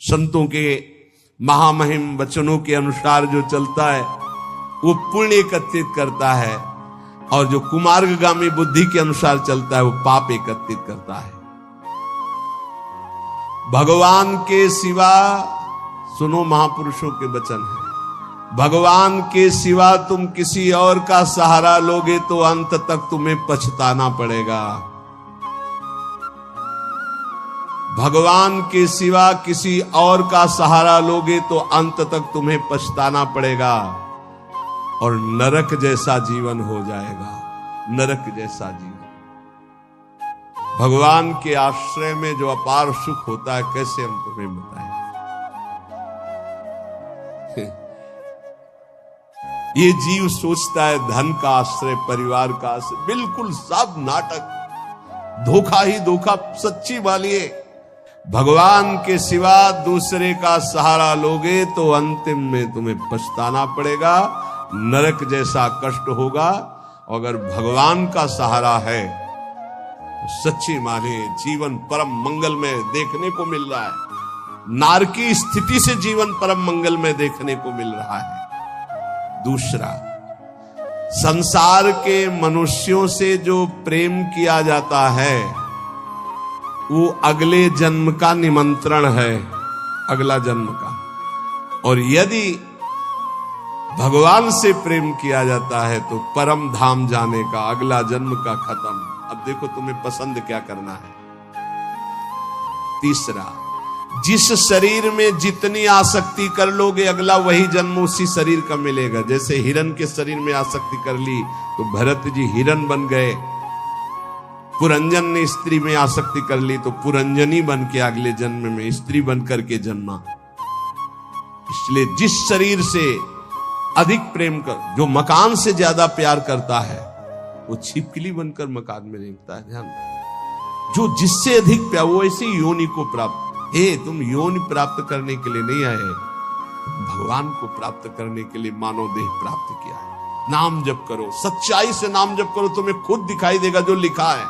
संतों के महामहिम वचनों के अनुसार जो चलता है वो पुण्य एकत्रित करता है, और जो कुमार्गगामी बुद्धि के अनुसार चलता है वो पाप एकत्रित करता है। भगवान के सिवा, सुनो महापुरुषों के वचन है, भगवान के सिवा तुम किसी और का सहारा लोगे तो अंत तक तुम्हें पछताना पड़ेगा। भगवान के सिवा किसी और का सहारा लोगे तो अंत तक तुम्हें पछताना पड़ेगा और नरक जैसा जीवन हो जाएगा, नरक जैसा जीवन। भगवान के आश्रय में जो अपार सुख होता है, कैसे हम तुम्हें बताएं। ये जीव सोचता है धन का आश्रय, परिवार का आश्रय, बिल्कुल सब नाटक, धोखा ही धोखा। सच्ची मानिए, भगवान के सिवा दूसरे का सहारा लोगे तो अंतिम में तुम्हें पछताना पड़ेगा, नरक जैसा कष्ट होगा। अगर भगवान का सहारा है तो सच्ची माने जीवन परम मंगल में देखने को मिल रहा है। नारकी स्थिति से जीवन परम मंगल में देखने को मिल रहा है। दूसरा, संसार के मनुष्यों से जो प्रेम किया जाता है वो अगले जन्म का निमंत्रण है, अगला जन्म का। और यदि भगवान से प्रेम किया जाता है तो परम धाम जाने का, अगला जन्म का खत्म। अब देखो तुम्हें पसंद क्या करना है। तीसरा, जिस शरीर में जितनी आसक्ति कर लोगे अगला वही जन्म उसी शरीर का मिलेगा। जैसे हिरन के शरीर में आसक्ति कर ली तो भरत जी हिरन बन गए, पुरंजन ने स्त्री में आसक्ति कर ली तो पुरंजनी बन के अगले जन्म में स्त्री बन करके जन्मा। इसलिए जिस शरीर से अधिक प्रेम कर, जो मकान से ज्यादा प्यार करता है वो छिपकली बनकर मकान में रेंगता है। ध्यान, जो जिससे अधिक प्यार, वो ऐसे योनि को प्राप्त। तुम योनि प्राप्त करने के लिए नहीं आए, भगवान को प्राप्त करने के लिए मानव देह प्राप्त किया है। नाम जप करो, सच्चाई से नाम जप करो, तुम्हें खुद दिखाई देगा जो लिखा है।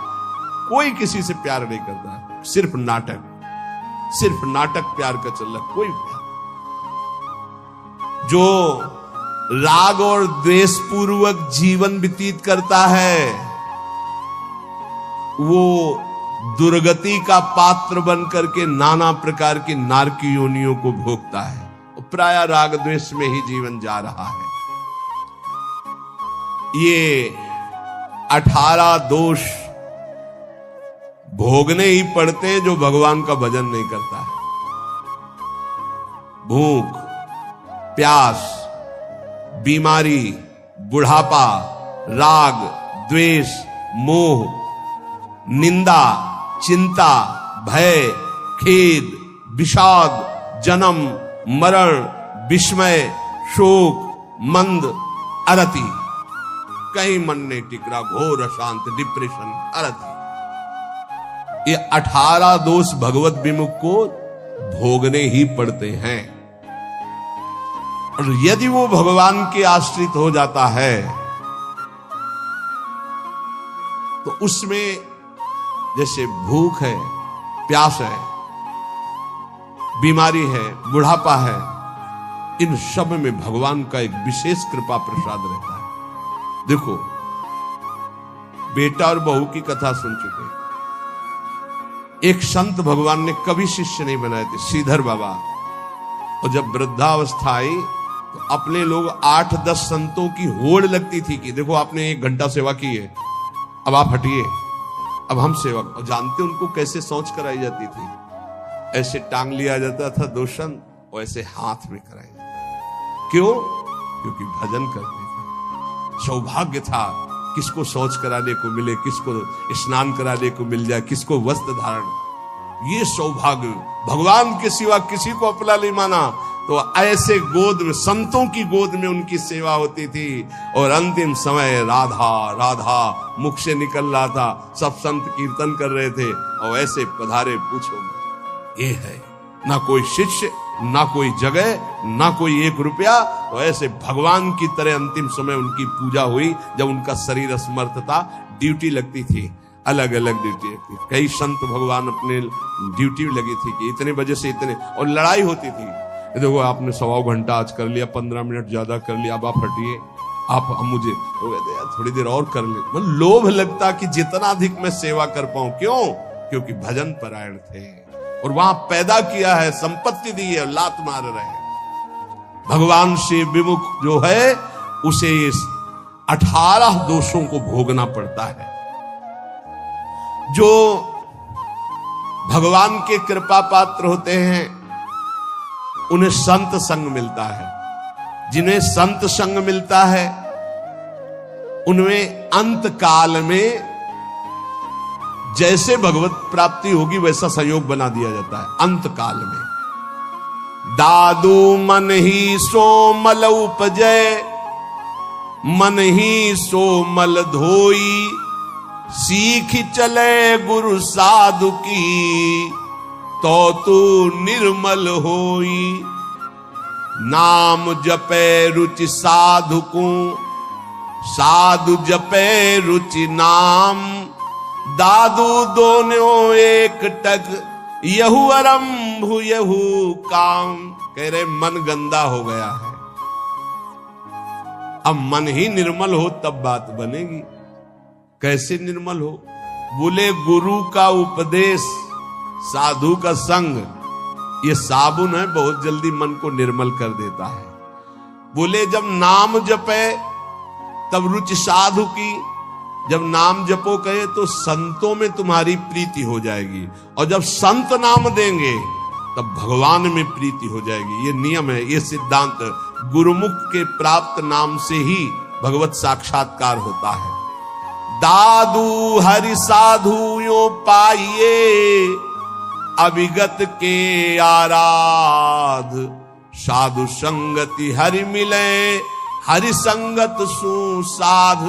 कोई किसी से प्यार नहीं करता, सिर्फ नाटक प्यार का चल रहा। कोई प्यार, जो राग और द्वेष पूर्वक जीवन व्यतीत करता है वो दुर्गति का पात्र बन करके नाना प्रकार की नारकी योनियों को भोगता है। प्राय राग द्वेष में ही जीवन जा रहा है। ये 18 दोष भोगने ही पड़ते हैं जो भगवान का भजन नहीं करता है। भूख, प्यास, बीमारी, बुढ़ापा, राग, द्वेष, मोह, निंदा, चिंता, भय, खेद, विषाद, जन्म, मरण, विस्मय, शोक, मंद, अरति, कहीं मन नहीं टिक रहा, घोर अशांत, डिप्रेशन, अरति। ये 18 दोष भगवत विमुख को भोगने ही पड़ते हैं। और यदि वो भगवान के आश्रित हो जाता है तो उसमें जैसे भूख है, प्यास है, बीमारी है, बुढ़ापा है, इन सब में भगवान का एक विशेष कृपा प्रसाद रहता है। देखो, बेटा और बहू की कथा सुन चुके। एक संत भगवान ने कभी शिष्य नहीं बनाए थे, श्रीधर बाबा। और जब वृद्धावस्था आई तो अपने लोग 8-10 संतों की होड़ लगती थी कि देखो आपने 1 घंटा सेवा की है, अब आप हटिए, अब हम सेवा। और जानते उनको कैसे सोच कराई जाती थी? ऐसे टांग लिया जाता था दोषण और ऐसे हाथ में कराई जाती। क्यों? क्योंकि भजन करते थे। सौभाग्य था, किसको शौच कराने को मिले, किसको स्नान कराने को मिल जाए, किसको वस्त्र धारण। ये सौभाग्य, भगवान के सिवा किसी को अपना नहीं माना। तो ऐसे गोद में, संतों की गोद में उनकी सेवा होती थी। और अंतिम समय राधा राधा मुख से निकल रहा था, सब संत कीर्तन कर रहे थे और ऐसे पधारे, पूछो ये है ना कोई शिष्य, ना कोई जगह, ना कोई 1 रुपया। तो ऐसे भगवान की तरह अंतिम समय उनकी पूजा हुई। जब उनका शरीर असमर्थ था, ड्यूटी लगती थी, अलग अलग ड्यूटी थी। कई संत भगवान अपने ड्यूटी लगी थी कि इतने बजे से इतने, और लड़ाई होती थी। देखो आपने 1.25 घंटा आज कर लिया, 15 मिनट ज्यादा कर लिया, अब आप हटिए, आप मुझे तो कहते यार थोड़ी देर और कर ले। मतलब लोभ लगता कि जितना अधिक मैं सेवा कर पाऊं। क्यों? क्योंकि भजन परायण थे और वहां पैदा किया है, संपत्ति दी है, लात मार रहे हैं। भगवान से विमुख जो है उसे 18 दोषों को भोगना पड़ता है। जो भगवान के कृपा पात्र होते हैं उन्हें संत संग मिलता है। जिन्हें संत संग मिलता है उनमें अंत काल में जैसे भगवत प्राप्ति होगी वैसा संयोग बना दिया जाता है। अंत काल में दादू मन ही सो मल उपजय, मन ही सो मल धोई, सीख चले गुरु साधु की, तो तू निर्मल होई। नाम जपे रुचि साधु को, साधु जपे रुचि नाम, दादू दोनों एक टक, यहू आरंभ यहू काम। कह रहे मन गंदा हो गया है, अब मन ही निर्मल हो तब बात बनेगी। कैसे निर्मल हो? बोले गुरु का उपदेश, साधु का संग, ये साबुन है, बहुत जल्दी मन को निर्मल कर देता है। बोले जब नाम जपे तब रुचि साधु की, जब नाम जपो कहे तो संतों में तुम्हारी प्रीति हो जाएगी, और जब संत नाम देंगे तब भगवान में प्रीति हो जाएगी। ये नियम है, ये सिद्धांत। गुरुमुख के प्राप्त नाम से ही भगवत साक्षात्कार होता है। दादू हरि साधु यो पाइये, अविगत के आराध, साधु संगति हरि मिले, हरि संगत सुसाध।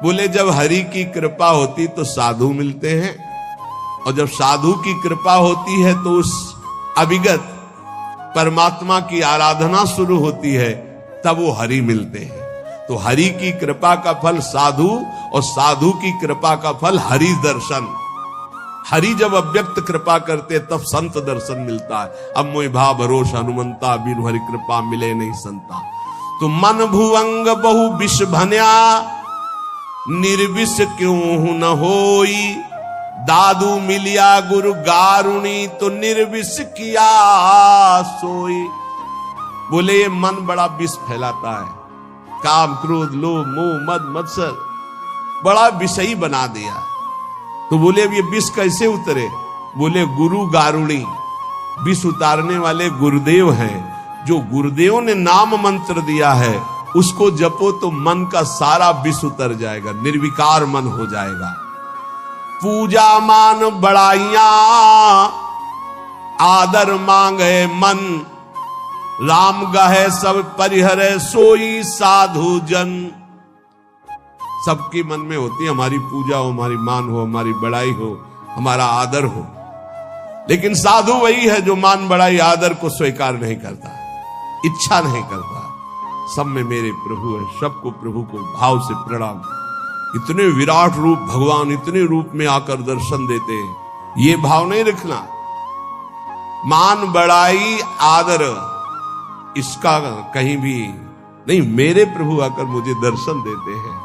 बोले जब हरि की कृपा होती तो साधु मिलते हैं, और जब साधु की कृपा होती है तो उस अविगत परमात्मा की आराधना शुरू होती है, तब वो हरि मिलते हैं। तो हरि की कृपा का फल साधु, और साधु की कृपा का फल हरि दर्शन। हरि जब अव्यक्त कृपा करते तब संत दर्शन मिलता है। अब मोहि भा भरोस हनुमंता, बिनु हरि कृपा मिले नहीं संता। तो मन भुवंग बहु विष भन्या, निर्विष क्यों न होई, दादू मिलिया गुरु गारुणी, तो निर्विष किया सोई। बोले ये मन बड़ा विष फैलाता है, काम क्रोध लोभ मोह मद मत्सर बड़ा विषयी बना दिया। तो बोले अब ये विष कैसे उतरे? बोले गुरु गारुणी, विष उतारने वाले गुरुदेव हैं। जो गुरुदेव ने नाम मंत्र दिया है उसको जपो तो मन का सारा विष उतर जाएगा, निर्विकार मन हो जाएगा। पूजा मान बड़ाइया, आदर मांगे मन, राम गहे सब परिहरे, सोई साधु जन। सबके मन में होती है हमारी पूजा हो, हमारी मान हो, हमारी बड़ाई हो, हमारा आदर हो। लेकिन साधु वही है जो मान बड़ाई आदर को स्वीकार नहीं करता, इच्छा नहीं करता। सब में मेरे प्रभु है, सबको प्रभु को भाव से प्रणाम। इतने विराट रूप भगवान इतने रूप में आकर दर्शन देते हैं, ये भाव नहीं रखना। मान बड़ाई आदर इसका कहीं भी नहीं। मेरे प्रभु आकर मुझे दर्शन देते हैं,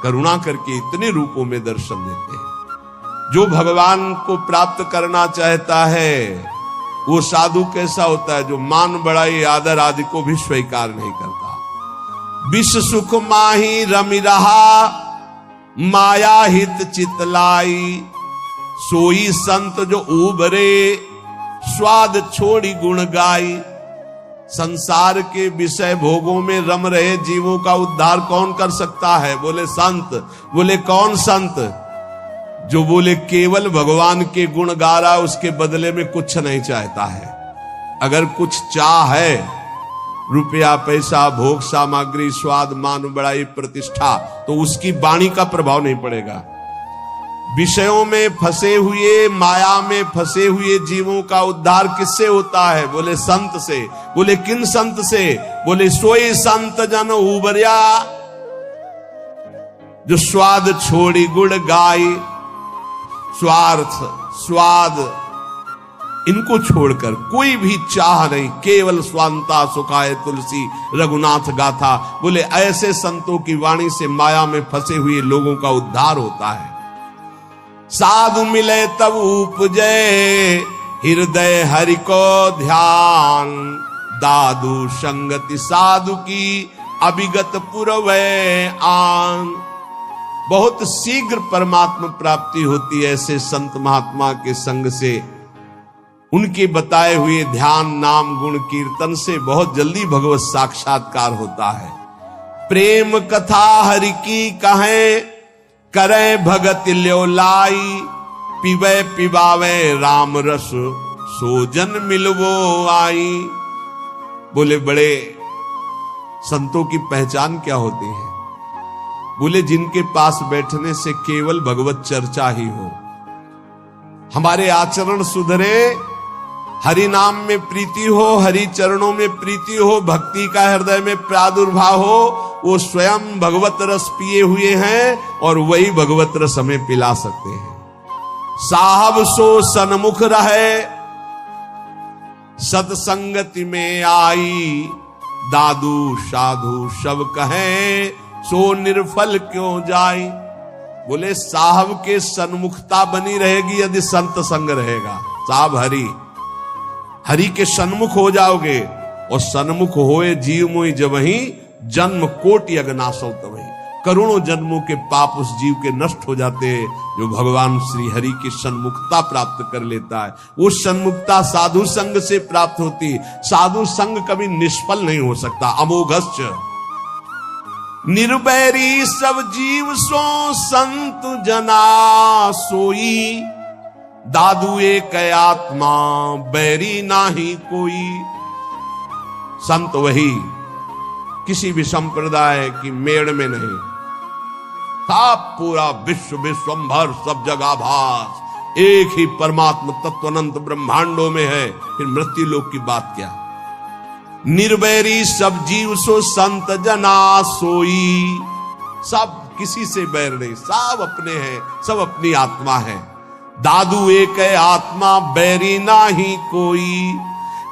करुणा करके इतने रूपों में दर्शन देते हैं। जो भगवान को प्राप्त करना चाहता है वो साधु कैसा होता है? जो मान बड़ाई आदर आदि को भी स्वीकार नहीं करता। विष सुख माही रमि रहा, माया हित चितलाई, सोई संत जो उबरे, स्वाद छोड़ी गुण गाई। संसार के विषय भोगों में रम रहे जीवों का उद्धार कौन कर सकता है? बोले संत। बोले कौन संत? जो बोले केवल भगवान के गुण गा रहा, उसके बदले में कुछ नहीं चाहता है। अगर कुछ चाह है, रुपया पैसा भोग सामग्री स्वाद मान बड़ाई प्रतिष्ठा, तो उसकी वाणी का प्रभाव नहीं पड़ेगा। विषयों में फंसे हुए, माया में फंसे हुए जीवों का उद्धार किससे होता है? बोले संत से। बोले किन संत से? बोले सोई संत जन उबरिया, जो स्वाद छोड़ी गुड़ गाई, स्वार्थ स्वाद इनको छोड़कर कोई भी चाह नहीं, केवल स्वांता सुखाए तुलसी रघुनाथ गाथा। बोले ऐसे संतों की वाणी से माया में फंसे हुए लोगों का उद्धार होता है। साधु मिले तब उपजे हृदय हरि को ध्यान, दादू संगति साधु की अभिगत पुरवै आन। बहुत शीघ्र परमात्मा प्राप्ति होती है ऐसे संत महात्मा के संग से। उनके बताए हुए ध्यान नाम गुण कीर्तन से बहुत जल्दी भगवत साक्षात्कार होता है। प्रेम कथा हरि की कहें, करे भगत ल्यो लाई, पीवे पिबावे राम रस, सोजन मिलवो आई। बोले बड़े संतों की पहचान क्या होती है? बोले जिनके पास बैठने से केवल भगवत चर्चा ही हो, हमारे आचरण सुधरे, हरि नाम में प्रीति हो, हरि चरणों में प्रीति हो, भक्ति का हृदय में प्रादुर्भाव हो, वो स्वयं भगवत रस पिए हुए हैं और वही भगवत रस हमें पिला सकते हैं। साहब सो सन्मुख रहे, सत्संगति में आई, दादू साधु सब कहे, सो निर्फल क्यों जाई। बोले साहब के सन्मुखता बनी रहेगी यदि संत संग रहेगा। साहब हरि के सन्मुख हो जाओगे, और सन्मुख होए जीव मोहि जबहि, जन्म कोटि अगनासौ तबहि। करोड़ों जन्मों के पाप उस जीव के नष्ट हो जाते हैं जो भगवान श्री हरि की सन्मुखता प्राप्त कर लेता है। वो सन्मुखता साधु संग से प्राप्त होती। साधु संग कभी निष्फल नहीं हो सकता। अमोघश्च निर्बैरी सब जीव सो संत जना सोई, दादू एक आत्मा बैरी नाही कोई। संत वही, किसी भी संप्रदाय की मेड़ में नहीं, सब पूरा विश्व विश्वंभर सब जगह भास एक ही परमात्मा तत्वनंत ब्रह्मांडों में है। फिर मृत्यु लोक की बात क्या? निर्वैरी सब जीव सो संत जना सोई। सब किसी से बैर नहीं, सब अपने हैं, सब अपनी आत्मा है। दादू एक आत्मा बैरी नाही कोई,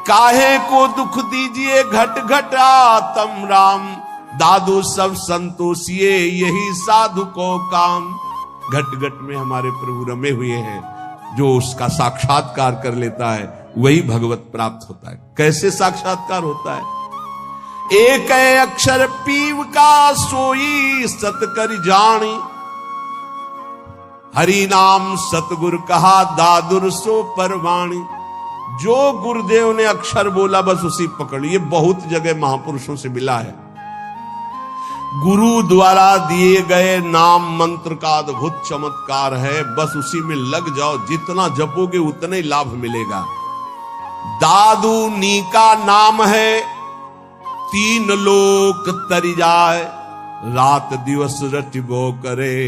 काहे को दुख दीजिए घट घट आत्म राम, दादू सब संतोषिए यही साधु को काम। घट घट में हमारे प्रभु रमे हुए हैं, जो उसका साक्षात्कार कर लेता है वही भगवत प्राप्त होता है। कैसे साक्षात्कार होता है? एक अक्षर पीव का सोई सत कर जानी, हरि नाम सतगुर कहा दादुर सो परवाणी। जो गुरुदेव ने अक्षर बोला बस उसी पकड़। ये बहुत जगह महापुरुषों से मिला है। गुरु द्वारा दिए गए नाम मंत्र का अद्भुत चमत्कार है, बस उसी में लग जाओ, जितना जपोगे उतना ही लाभ मिलेगा। दादू नी का नाम है, तीन लोक तरी जाए, रात दिवस रटिबो करे।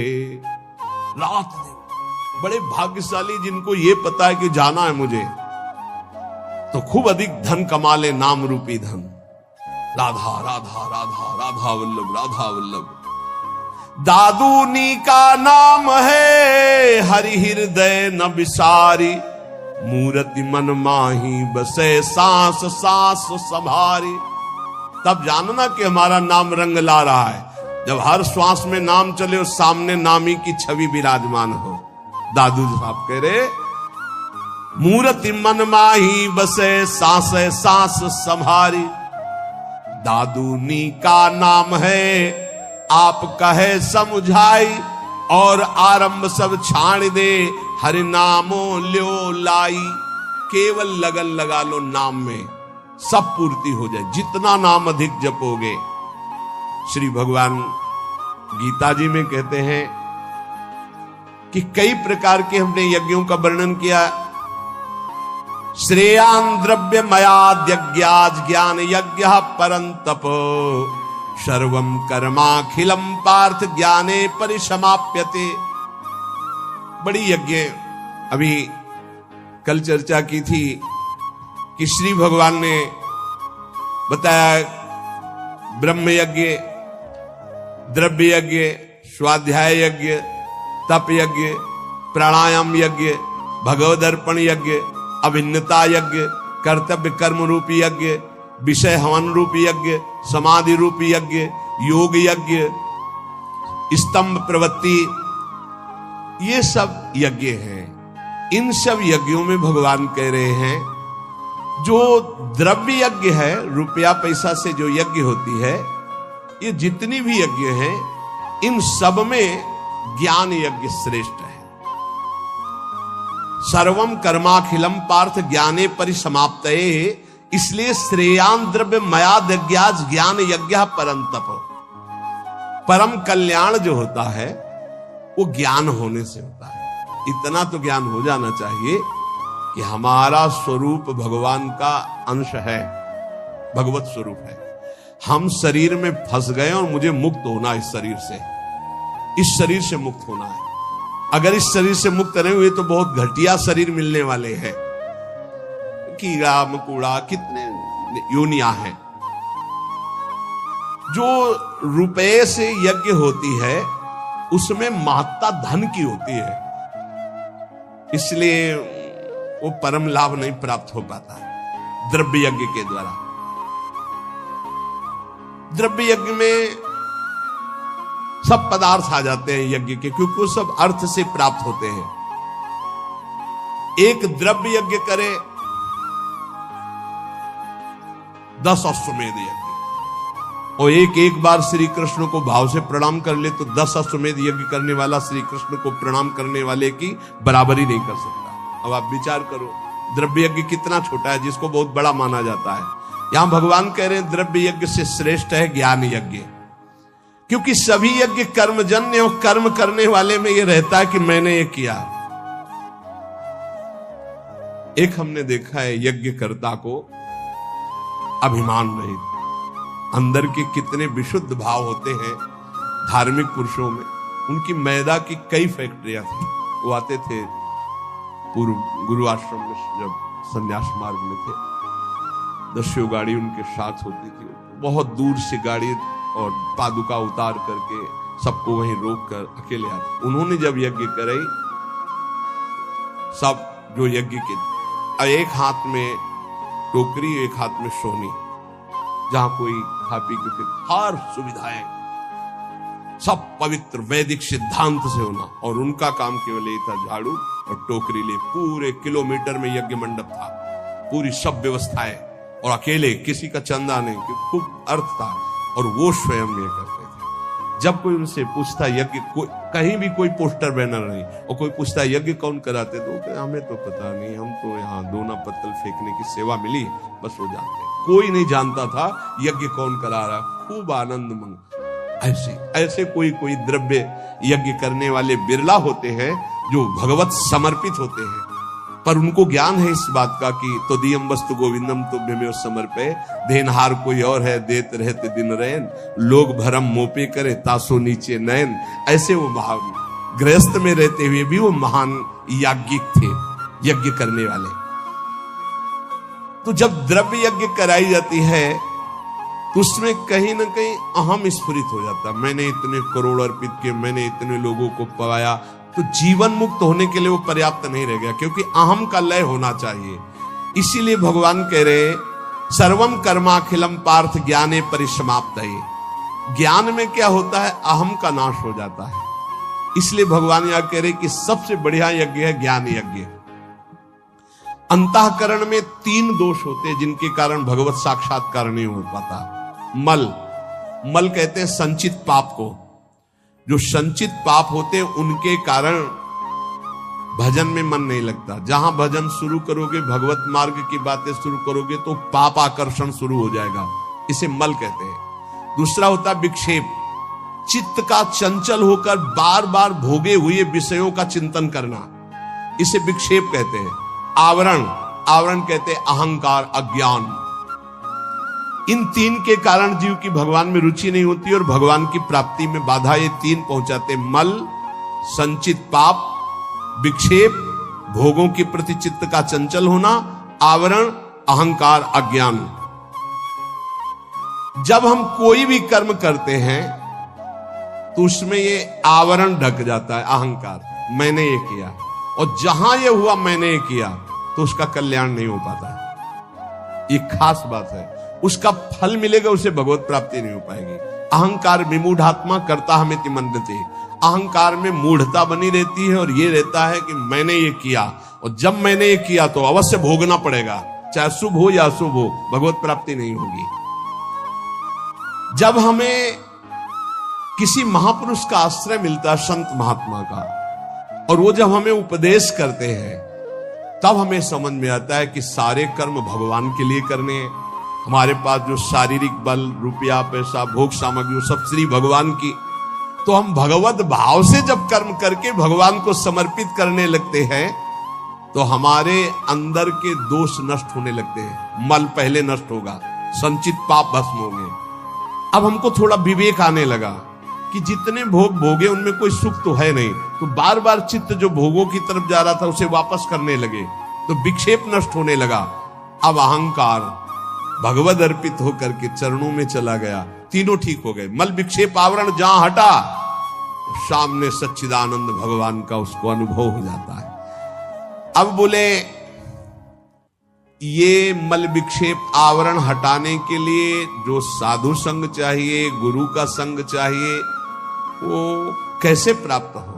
रात दिन बड़े भाग्यशाली जिनको ये पता है कि जाना है मुझे, तो खूब अधिक धन कमा ले, नाम रूपी धन। राधा राधा राधा राधा वल्लभ राधा वल्लभ। दादूनी का नाम है, हरि हृदय न विसारी, मूर्ति मन माही बसे सांस सांस संभारी। तब जानना कि हमारा नाम रंग ला रहा है, जब हर श्वास में नाम चले और सामने नामी की छवि विराजमान हो। दादू साहब कह रहे, मूर्ति मन माही बसे सांस सांस संभारी, दादूनी का नाम है, आप कहे समझाई, और आरंभ सब छाड़ दे, हरि नामो ल्यो लाई। केवल लगन लगा लो नाम में, सब पूर्ति हो जाए। जितना नाम अधिक जपोगे, श्री भगवान गीता जी में कहते हैं कि कई प्रकार के हमने यज्ञों का वर्णन किया। श्रेयान द्रव्य मयाद यज्ञाज ज्ञान यज्ञ परंतप, सर्वम कर्माखिलम पार्थ ज्ञाने परिसमाप्यते। बड़ी यज्ञ अभी कल चर्चा की थी कि श्री भगवान ने बताया ब्रह्म यज्ञ, द्रव्य यज्ञ, स्वाध्याय यज्ञ, तप यज्ञ, प्राणायाम यज्ञ, भगवदर्पण यज्ञ, अभिन्नता यज्ञ, कर्तव्य कर्म रूपी यज्ञ, विषय हवन रूपी यज्ञ, समाधि रूपी यज्ञ, योग यज्ञ, स्तंभ प्रवृत्ति, ये सब यज्ञ हैं। इन सब यज्ञों में भगवान कह रहे हैं जो द्रव्य यज्ञ है, रुपया पैसा से जो यज्ञ होती है, ये जितनी भी यज्ञ हैं, इन सब में ज्ञान यज्ञ श्रेष्ठ है। सर्वम कर्माखिलम पार्थ ज्ञाने परिसमाप्तये, इसलिए श्रेयान द्रव्य मया दज्ञाज ज्ञान यज्ञ परंतप। परम कल्याण जो होता है वो ज्ञान होने से होता है। इतना तो ज्ञान हो जाना चाहिए कि हमारा स्वरूप भगवान का अंश है, भगवत स्वरूप है। हम शरीर में फंस गए और मुझे मुक्त होना इस शरीर से, इस शरीर से मुक्त होना है। अगर इस शरीर से मुक्त नहीं हुए तो बहुत घटिया शरीर मिलने वाले हैं। कीड़ा मकोड़ा कितने योनियां हैं। जो रुपए से यज्ञ होती है उसमें महत्ता धन की होती है, इसलिए वो परम लाभ नहीं प्राप्त हो पाता है द्रव्य यज्ञ के द्वारा। द्रव्य यज्ञ में सब पदार्थ आ जाते हैं यज्ञ के, क्योंकि वो सब अर्थ से प्राप्त होते हैं। एक द्रव्य यज्ञ करे 10 अश्वमेध यज्ञ, और एक बार श्री कृष्ण को भाव से प्रणाम कर ले तो 10 अश्वमेध यज्ञ करने वाला श्री कृष्ण को प्रणाम करने वाले की बराबरी नहीं कर सकता। अब आप विचार करो द्रव्य यज्ञ कितना छोटा है जिसको बहुत बड़ा माना जाता है। यहां भगवान कह रहे हैं द्रव्य यज्ञ से श्रेष्ठ है ज्ञान यज्ञ, क्योंकि सभी यज्ञ कर्मजन्य और कर्म करने वाले में यह रहता है कि मैंने ये किया। एक हमने देखा है यज्ञकर्ता को अभिमान नहीं, अंदर के कितने विशुद्ध भाव होते हैं धार्मिक पुरुषों में। उनकी मैदा की कई फैक्ट्रियां थी। वो आते थे पूर्व गुरु आश्रम में, जब संन्यास मार्ग में थे, 10 गाड़ी उनके साथ होती थी। बहुत दूर से गाड़ी और पादुका उतार करके सबको वहीं रोक कर अकेले आते। उन्होंने जब यज्ञ कराई, सब जो यज्ञ के, एक हाथ में टोकरी, एक हाथ में सोनी, जहां कोई खा पी के फिर हर सुविधाएं सब पवित्र वैदिक सिद्धांत से होना, और उनका काम केवल यही था झाड़ू और टोकरी ले। पूरे किलोमीटर में यज्ञ मंडप था, पूरी सब व्यवस्थाएं, और अकेले, किसी का चंदा नहीं, खूब अर्थ था, और वो स्वयं ये करते थे। जब कोई उनसे पूछता यज्ञ, कहीं भी कोई पोस्टर बैनर नहीं, और कोई पूछता यज्ञ कौन कराते, तो हमें तो पता नहीं, हम तो यहाँ दोना पत्तल फेंकने की सेवा मिली, बस वो जानते हैं। कोई नहीं जानता था यज्ञ कौन करा रहा। खूब आनंद मंग ऐसे कोई द्रव्य यज्ञ करने वाले बिरला होते हैं जो भगवत समर्पित होते हैं, पर उनको ज्ञान है इस बात का कि तो दियम वस्तु गोविंदम तुभ्यमेव समर्पये, देनहार कोई और है देत रहते दिन रैन, लोग भरम मोपे करे तासो नीचे नयन। ऐसे वो महान गृहस्थ में रहते हुए भी वो महान याज्ञिक थे, यज्ञ करने वाले। तो जब द्रव्य यज्ञ कराई जाती है तो उसमें कहीं ना कहीं अहम स्फुरित हो जाता। मैंने इतने करोड़ अर्पित किए, मैंने इतने लोगों को पाया, तो जीवन मुक्त होने के लिए वो पर्याप्त नहीं रह गया, क्योंकि अहम का लय होना चाहिए। इसीलिए भगवान कह रहे सर्वम कर्माखिलम पार्थ ज्ञाने परिसमाप्तये। ज्ञान में क्या होता है, अहम का नाश हो जाता है। इसलिए भगवान यहां कह रहे कि सबसे बढ़िया यज्ञ है ज्ञान यज्ञ। अंतःकरण में 3 दोष होते हैं जिनके कारण भगवत साक्षात्कार नहीं हो पाता। मल कहते हैं संचित पाप को। जो संचित पाप होते हैं उनके कारण भजन में मन नहीं लगता। जहां भजन शुरू करोगे, भगवत मार्ग की बातें शुरू करोगे, तो पाप आकर्षण शुरू हो जाएगा। इसे मल कहते हैं। दूसरा होता है विक्षेप, चित्त का चंचल होकर बार बार भोगे हुए विषयों का चिंतन करना, इसे विक्षेप कहते हैं। आवरण कहते हैं अहंकार, अज्ञान। इन 3 के कारण जीव की भगवान में रुचि नहीं होती और भगवान की प्राप्ति में बाधा ये 3 पहुंचाते। मल, संचित पाप, विक्षेप, भोगों के प्रति चित्त का चंचल होना, आवरण, अहंकार, अज्ञान। जब हम कोई भी कर्म करते हैं तो तो उसमें ये आवरण ढक जाता है, अहंकार, मैंने ये किया। और जहां ये हुआ मैंने ये किया तो उसका कल्याण नहीं हो पाता। ये खास बात है, उसका फल मिलेगा, उसे भगवत प्राप्ति नहीं हो पाएगी। अहंकार विमूढ़ात्मा करता हमें तिमन्यते, अहंकार में मूढ़ता बनी रहती है और ये रहता है कि मैंने ये किया, और जब मैंने ये किया तो अवश्य भोगना पड़ेगा, चाहे शुभ हो या अशुभ हो, भगवत प्राप्ति नहीं होगी। जब हमें किसी महापुरुष का आश्रय मिलता है, संत महात्मा का, और वो जब हमें उपदेश करते हैं, तब हमें समझ में आता है कि सारे कर्म भगवान के लिए करने हैं। हमारे पास जो शारीरिक बल, रुपया, पैसा, भोग सामग्री, सब श्री भगवान की, तो हम भगवत भाव से जब कर्म करके भगवान को समर्पित करने लगते हैं तो हमारे अंदर के दोष नष्ट होने लगते हैं। मल पहले नष्ट होगा, संचित पाप भस्म होंगे। अब हमको थोड़ा विवेक आने लगा कि जितने भोग भोगे उनमें कोई सुख तो है नहीं, तो बार बार चित्त जो भोगों की तरफ जा रहा था उसे वापस करने लगे, तो विक्षेप नष्ट होने लगा। अब अहंकार भगवद अर्पित होकर के चरणों में चला गया, तीनों ठीक हो गए। मल विक्षेप आवरण जहां हटा, सामने सच्चिदानंद भगवान का उसको अनुभव हो जाता है। अब बोले ये मल विक्षेप आवरण हटाने के लिए जो साधु संग चाहिए, गुरु का संग चाहिए, वो कैसे प्राप्त हो?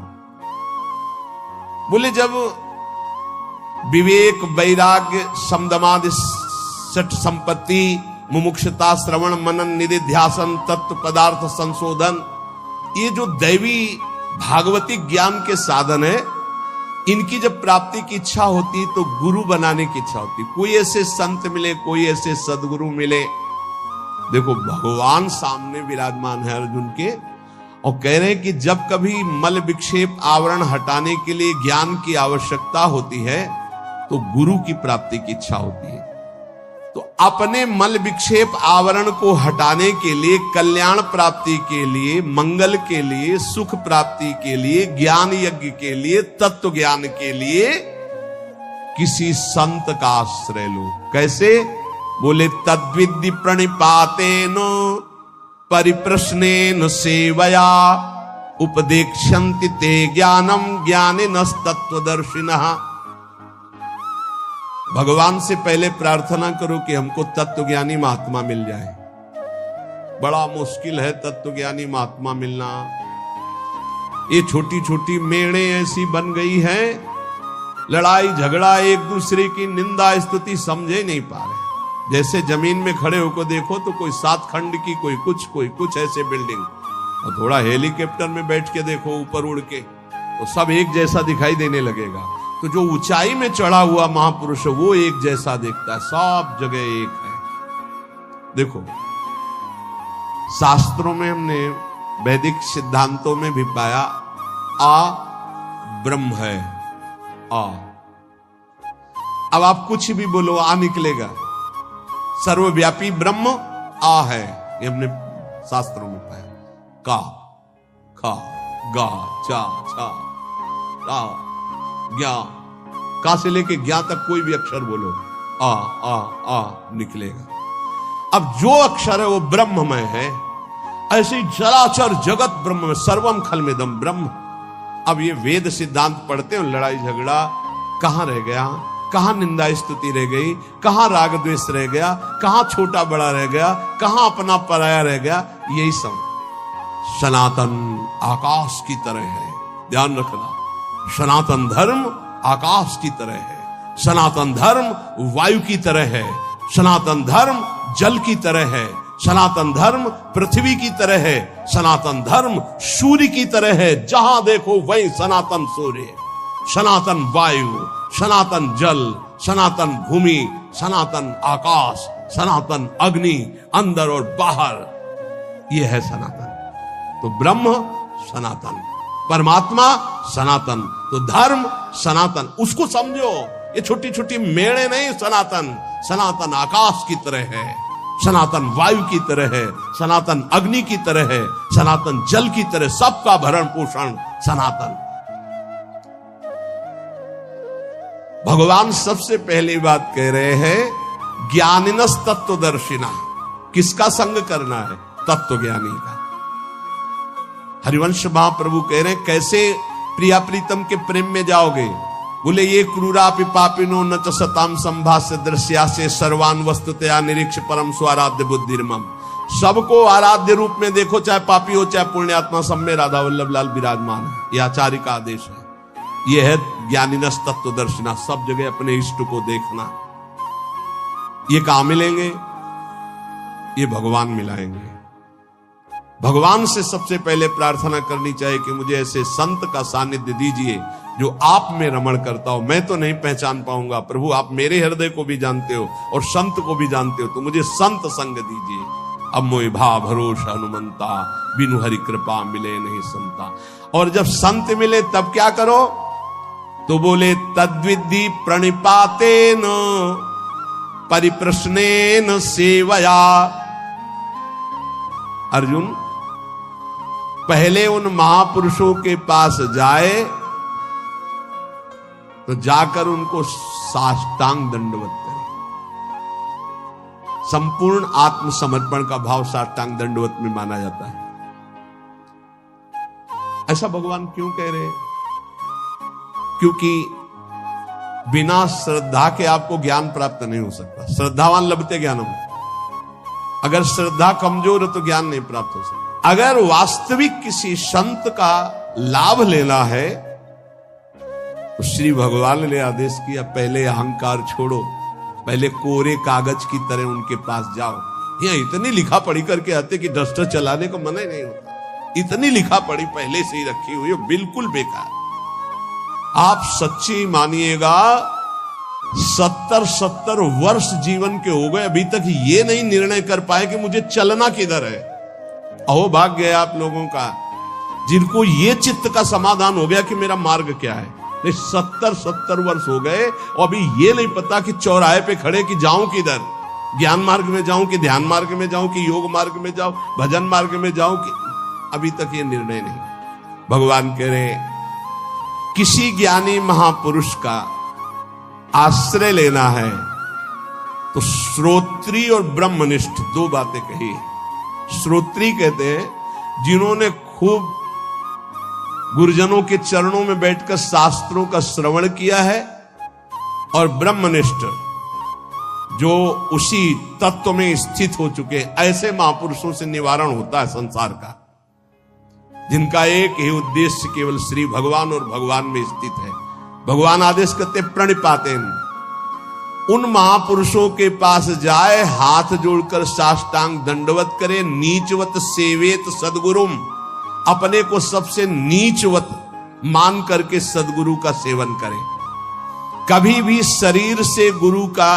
बोले जब विवेक, वैराग्य, समदमादि सठ संपत्ति, मुमुक्षता, श्रवण, मनन, निधिध्यासन, तत्व पदार्थ संशोधन, ये जो दैवी भागवतिक ज्ञान के साधन है, इनकी जब प्राप्ति की इच्छा होती तो गुरु बनाने की इच्छा होती। कोई ऐसे संत मिले, कोई ऐसे सदगुरु मिले। देखो भगवान सामने विराजमान है अर्जुन के, और कह रहे हैं कि जब कभी मल विक्षेप आवरण हटाने के लिए ज्ञान की आवश्यकता होती है तो गुरु की प्राप्ति की इच्छा होती है। तो अपने मल विक्षेप आवरण को हटाने के लिए, कल्याण प्राप्ति के लिए, मंगल के लिए, सुख प्राप्ति के लिए, ज्ञान यज्ञ के लिए, तत्व ज्ञान के लिए किसी संत का आश्रय लो। कैसे? बोले तद्विद्धि प्रणिपातेन परिप्रश्नेन सेवया उपदेक्षन्ति ते ज्ञानम ज्ञानिनस् तत्वदर्शिनः। भगवान से पहले प्रार्थना करो कि हमको तत्वज्ञानी महात्मा मिल जाए। बड़ा मुश्किल है तत्वज्ञानी महात्मा मिलना। ये छोटी छोटी मेड़े ऐसी बन गई हैं, लड़ाई झगड़ा, एक दूसरे की निंदा स्तुति समझे नहीं पा रहे। जैसे जमीन में खड़े होकर देखो तो कोई 7 खंड की, कोई कुछ ऐसे बिल्डिंग, और थोड़ा हेलीकॉप्टर में बैठ के देखो ऊपर उड़ के, तो सब एक जैसा दिखाई देने लगेगा। तो जो ऊंचाई में चढ़ा हुआ महापुरुष है वो एक जैसा दिखता है, सब जगह एक है। देखो शास्त्रों में हमने वैदिक सिद्धांतों में भी पाया, आ ब्रह्म है, आ। अब आप कुछ भी बोलो आ निकलेगा। सर्वव्यापी ब्रह्म आ है, ये हमने शास्त्रों में पाया। का, खा, गा, चा, छा, रा, ज्ञा, का से लेके ज्ञा तक कोई भी अक्षर बोलो, आ निकलेगा। अब जो अक्षर है वो ब्रह्ममय है। ऐसे ही चराचर जगत ब्रह्म में, सर्वम खलमिदम ब्रह्म। अब ये वेद सिद्धांत पढ़ते हैं, लड़ाई झगड़ा कहां रह गया, कहां निंदा स्तुति रह गई, कहां राग द्वेष रह गया, कहां छोटा बड़ा रह गया, कहां अपना पराया रह गया। यही सब सनातन आकाश की तरह है, ध्यान रखना। सनातन धर्म आकाश की तरह है, सनातन धर्म वायु की तरह है, सनातन धर्म जल की तरह है, सनातन धर्म पृथ्वी की तरह है, सनातन धर्म सूर्य की तरह है। जहां देखो वही सनातन सूर्य, सनातन वायु, सनातन जल, सनातन भूमि, सनातन आकाश, सनातन अग्नि, अंदर और बाहर, यह है सनातन। तो ब्रह्म सनातन, परमात्मा सनातन, तो धर्म सनातन, उसको समझो। ये छोटी छोटी मेड़े नहीं, सनातन। सनातन आकाश की तरह है, सनातन वायु की तरह है, सनातन अग्नि की तरह है, सनातन जल की तरह, सबका भरण पोषण सनातन। भगवान सबसे पहली बात कह रहे हैं, ज्ञानिनस् तत्वदर्शिना। किसका संग करना है? तत्वज्ञानी का। हरिवंश महाप्रभु कह रहे हैं कैसे प्रिया प्रीतम के प्रेम में जाओगे? बोले ये क्रूरापि पापिनो न च सताम संभाष्य दृश्या से सर्वान वस्तुतया निरीक्ष परम स्वाराध्य बुद्धिर्मम। सबको आराध्य रूप में देखो, चाहे पापी हो चाहे पुण्यात्मा, सब में राधा वल्लभ लाल विराजमान है। यह आचार्य का आदेश है। यह है ज्ञानिनस तत्वदर्शिना, सब जगह अपने इष्ट को देखना। ये कहां मिलेंगे? ये भगवान मिलाएंगे। भगवान से सबसे पहले प्रार्थना करनी चाहिए कि मुझे ऐसे संत का सानिध्य दीजिए जो आप में रमण करता हो। मैं तो नहीं पहचान पाऊंगा प्रभु, आप मेरे हृदय को भी जानते हो और संत को भी जानते हो, तो मुझे संत संग दीजिए। अब मोहि भा भरोसा हनुमंता, बिनु हरि कृपा मिले नहीं संता। और जब संत मिले तब क्या करो? तो बोले तद्विद्धि प्रणिपातेन परिप्रश्नेन सेवया। अर्जुन पहले उन महापुरुषों के पास जाए तो जाकर उनको साष्टांग दंडवत करे। संपूर्ण आत्मसमर्पण का भाव साष्टांग दंडवत में माना जाता है। ऐसा भगवान क्यों कह रहे हैं? क्योंकि बिना श्रद्धा के आपको ज्ञान प्राप्त नहीं हो सकता। श्रद्धावान लभते ज्ञानम। अगर श्रद्धा कमजोर है तो ज्ञान नहीं प्राप्त हो सकता। अगर वास्तविक किसी संत का लाभ लेना है तो श्री भगवान ने आदेश किया, पहले अहंकार छोड़ो, पहले कोरे कागज की तरह उनके पास जाओ। यहाँ इतनी लिखा पढ़ी करके आते कि डस्टर चलाने को मना ही नहीं होता। इतनी लिखा पढ़ी पहले से ही रखी हुई है, बिल्कुल बेकार। आप सच्ची मानिएगा 70 वर्ष जीवन के हो गए, अभी तक ये नहीं निर्णय कर पाए कि मुझे चलना किधर है। अहो भाग्य है आप लोगों का जिनको ये चित्त का समाधान हो गया कि मेरा मार्ग क्या है। नहीं 70 वर्ष हो गए और अभी ये नहीं पता कि चौराहे पे खड़े कि जाऊं किधर, ज्ञान मार्ग में जाऊं कि ध्यान मार्ग में जाऊं कि योग मार्ग में जाऊं, भजन मार्ग में जाऊं कि, अभी तक ये निर्णय नहीं। भगवान कह रहे किसी ज्ञानी महापुरुष का आश्रय लेना है तो श्रोत्री और ब्रह्मनिष्ठ दो बातें कही है। श्रोत्री कहते हैं जिन्होंने खूब गुरुजनों के चरणों में बैठकर शास्त्रों का श्रवण किया है, और ब्रह्मनिष्ठ जो उसी तत्व में स्थित हो चुके। ऐसे महापुरुषों से निवारण होता है संसार का, जिनका एक ही उद्देश्य केवल श्री भगवान और भगवान में स्थित है। भगवान आदेश करते प्रणिपातेन, उन महापुरुषों के पास जाए, हाथ जोड़कर साष्टांग दंडवत करे। नीचवत सेवेत सदगुरुम, अपने को सबसे नीचवत मान करके सदगुरु का सेवन करे। कभी भी शरीर से गुरु का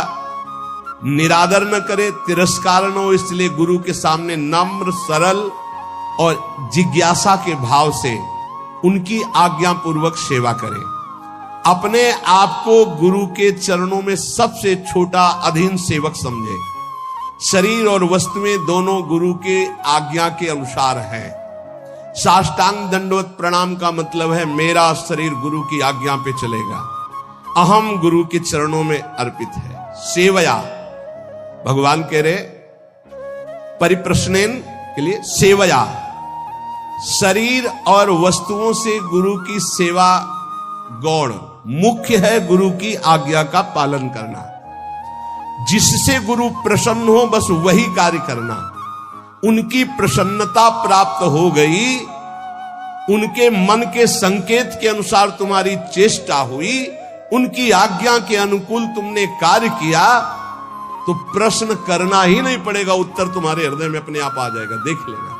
निरादर न करे, तिरस्कार न हो, इसलिए गुरु के सामने नम्र सरल और जिज्ञासा के भाव से उनकी आज्ञा पूर्वक सेवा करें। अपने आप को गुरु के चरणों में सबसे छोटा अधीन सेवक समझे। शरीर और वस्तुएं दोनों गुरु के आज्ञा के अनुसार है। साष्टांग दंडवत प्रणाम का मतलब है मेरा शरीर गुरु की आज्ञा पे चलेगा, अहम गुरु के चरणों में अर्पित है। सेवया, भगवान कह रहे परिप्रश्नेन के लिए सेवया, शरीर और वस्तुओं से गुरु की सेवा गौण मुख्य है। गुरु की आज्ञा का पालन करना, जिससे गुरु प्रसन्न हो बस वही कार्य करना। उनकी प्रसन्नता प्राप्त हो गई, उनके मन के संकेत के अनुसार तुम्हारी चेष्टा हुई, उनकी आज्ञा के अनुकूल तुमने कार्य किया, तो प्रश्न करना ही नहीं पड़ेगा, उत्तर तुम्हारे हृदय में अपने आप आ जाएगा। देख लेना,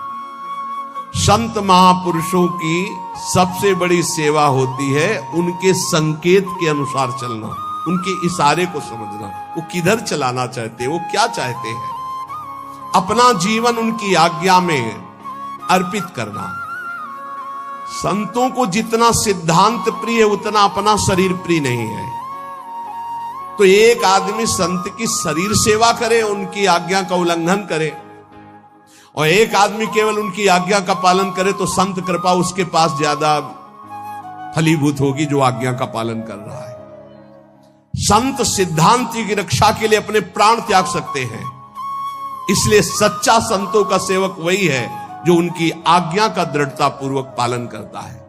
संत महापुरुषों की सबसे बड़ी सेवा होती है उनके संकेत के अनुसार चलना, उनके इशारे को समझना, वो किधर चलाना चाहते हैं, वो क्या चाहते हैं, अपना जीवन उनकी आज्ञा में अर्पित करना। संतों को जितना सिद्धांत प्रिय है उतना अपना शरीर प्रिय नहीं है। तो एक आदमी संत की शरीर सेवा करे, उनकी आज्ञा का उल्लंघन करे, और एक आदमी केवल उनकी आज्ञा का पालन करे, तो संत कृपा उसके पास ज्यादा फलीभूत होगी जो आज्ञा का पालन कर रहा है। संत सिद्धांत की रक्षा के लिए अपने प्राण त्याग सकते हैं, इसलिए सच्चा संतों का सेवक वही है जो उनकी आज्ञा का दृढ़ता पूर्वक पालन करता है।